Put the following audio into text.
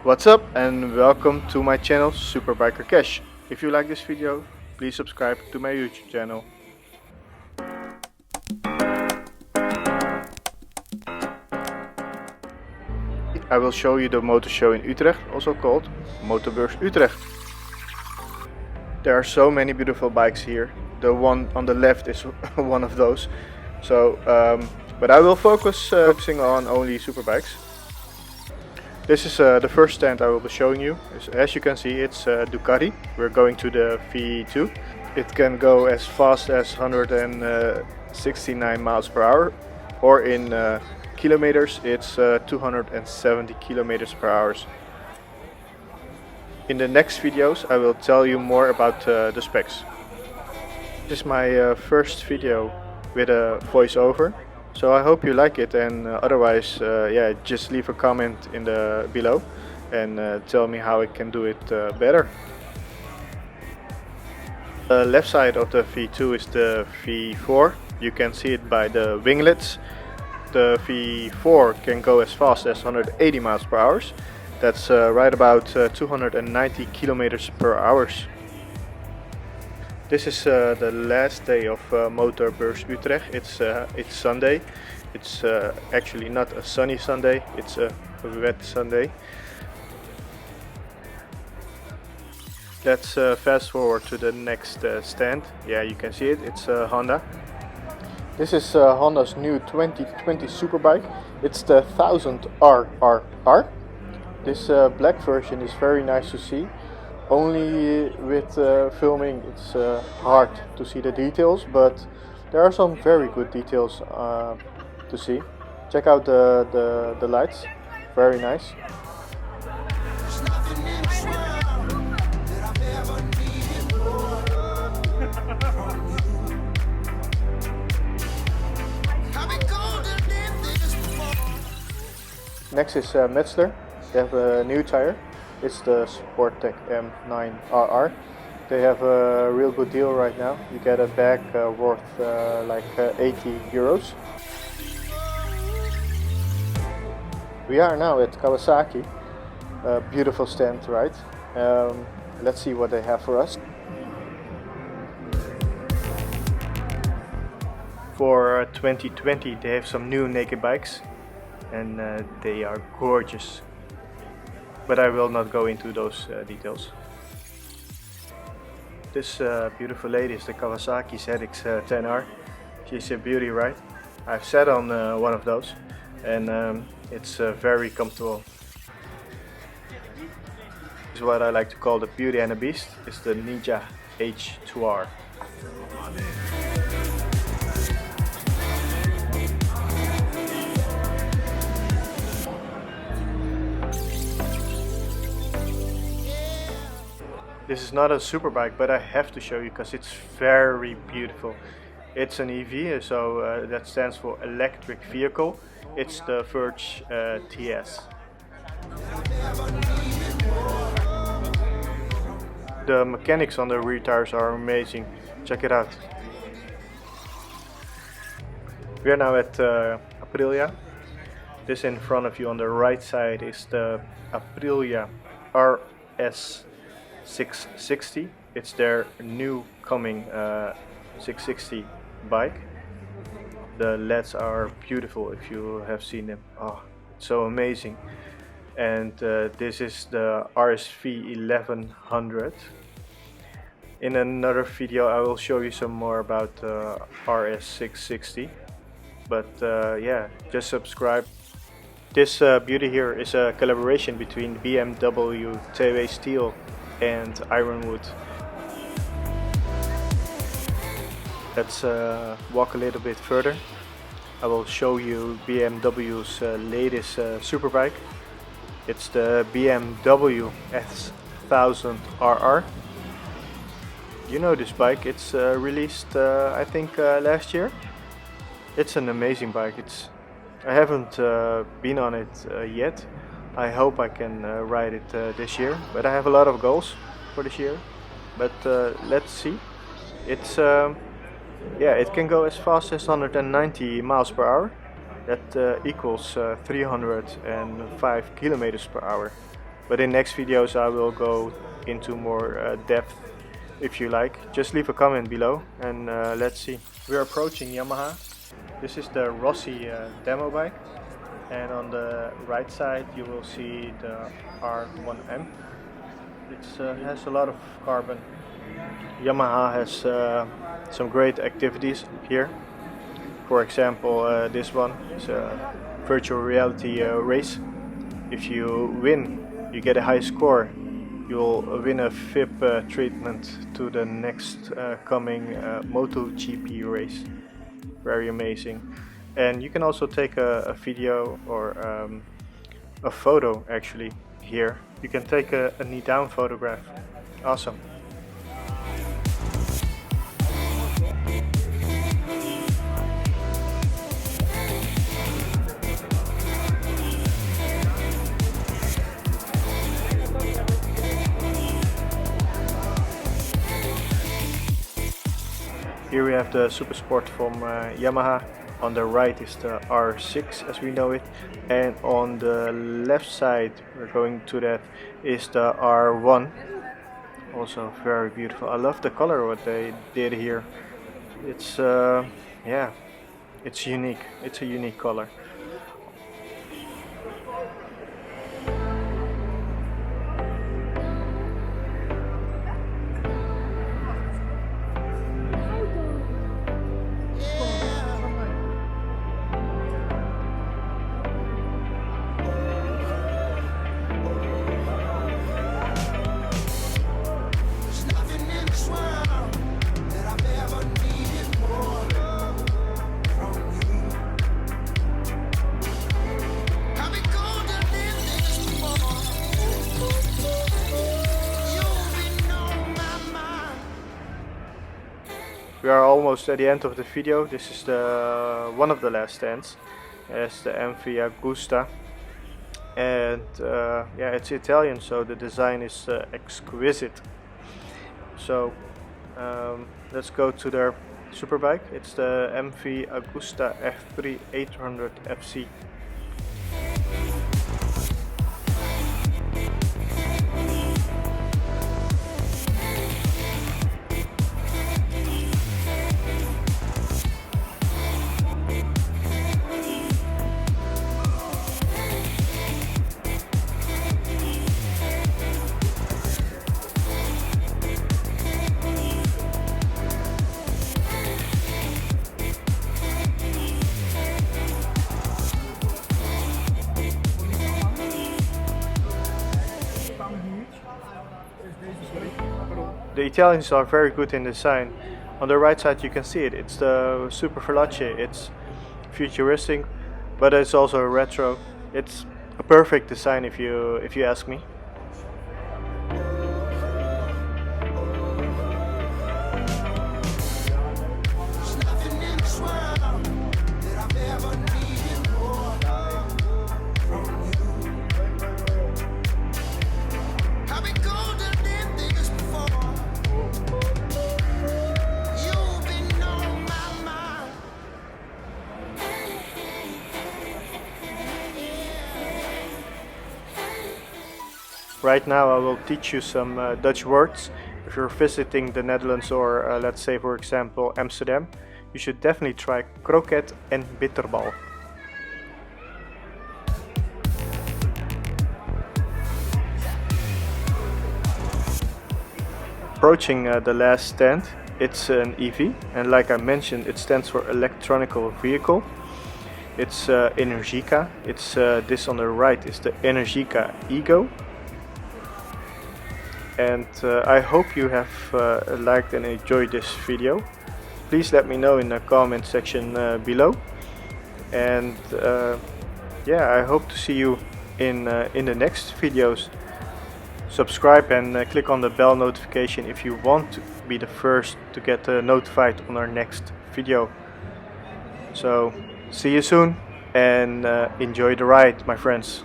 What's up and welcome to my channel Superbiker Cash. If you like this video, please subscribe to my YouTube channel. I will show you the motor show in Utrecht, also called MOTORbeurs Utrecht. There are so many beautiful bikes here. The one on the left is one of those. But I will focusing on only superbikes. This is the first stand I will be showing you. As you can see, it's Ducati. We're going to the V2. It can go as fast as 169 miles per hour, or in kilometers it's 270 kilometers per hour. In the next videos I will tell you more about the specs. This is my first video with a voiceover, so I hope you like it, and otherwise yeah, just leave a comment in the below and tell me how I can do it better. The left side of the V2 is the V4. You can see it by the winglets. The V4 can go as fast as 180 miles per hour. That's right about 290 kilometers per hour. This is the last day of MOTORbeurs Utrecht. It's Sunday. It's actually not a sunny Sunday. It's a wet Sunday. Let's fast forward to the next stand. Yeah, you can see it. It's Honda. This is Honda's new 2020 Superbike. It's the 1000 RRR. This black version is very nice to see. Only with filming it's hard to see the details, but there are some very good details to see. Check out the lights, very nice. Next is Metzler. They have a new tire. It's the Sporttech M9RR. They have a real good deal right now. You get a bag worth like 80 euros. We are now at Kawasaki. Beautiful stand, right? Let's see what they have for us. For 2020 they have some new naked bikes, and they are gorgeous. But I will not go into those details. This beautiful lady is the Kawasaki ZX-10R. She's a beauty, right? I've sat on one of those, and it's very comfortable. This is what I like to call the beauty and the beast. It's the Ninja H2R. This is not a superbike, but I have to show you because it's very beautiful. It's an EV, so that stands for electric vehicle. It's the Verge TS. The mechanics on the rear tires are amazing. Check it out. We are now at Aprilia. This in front of you on the right side is the Aprilia RS 660. It's their new coming 660 bike. The LEDs are beautiful if you have seen them. Oh, it's so amazing. And this is the RSV 1100. In another video I will show you some more about RS 660. But yeah, just subscribe. This beauty here is a collaboration between BMW TW Steel and Ironwood. Let's walk a little bit further. I will show you BMW's latest superbike. It's the BMW S1000RR. You know this bike, it's released I think last year. It's an amazing bike. I haven't been on it yet. I hope I can ride it this year, but I have a lot of goals for this year. But let's see. It's yeah, it can go as fast as 190 miles per hour. That equals 305 kilometers per hour. but in next videos I will go into more depth. If you like, just leave a comment below and let's see. We're approaching Yamaha. This is the Rossi demo bike, and on the right side you will see the R1M. It has a lot of carbon. Yamaha has some great activities here. For example, this one is a virtual reality race. If you win, you get a high score. You'll win a VIP treatment to the next coming MotoGP race. Very amazing. And you can also take a video or a photo actually here. You can take a knee down photograph. Awesome. Here we have the Supersport from Yamaha. On the right is the R6 as we know it, and on the left side, we're going to that, is the R1. Also very beautiful. I love the color what they did here. It's yeah, it's unique. It's a unique color. We are almost at the end of the video. This is the one of the last stands. It's the MV Agusta, and yeah, it's Italian, so the design is exquisite. So let's go to their superbike. It's the MV Agusta F3 800 FC. The Italians are very good in design. On the right side you can see it. It's the Super Falacci. It's futuristic, but it's also retro. It's a perfect design if you ask me. Right now I will teach you some Dutch words. If you're visiting the Netherlands or let's say for example Amsterdam, you should definitely try kroket and bitterbal. Approaching the last stand, it's an EV, and like I mentioned, it stands for electronical vehicle. It's Energica. It's this on the right is the Energica Ego. And I hope you have liked and enjoyed this video. Please let me know in the comment section below. And yeah, I hope to see you in the next videos. Subscribe and click on the bell notification if you want to be the first to get notified on our next video. So see you soon and enjoy the ride, my friends.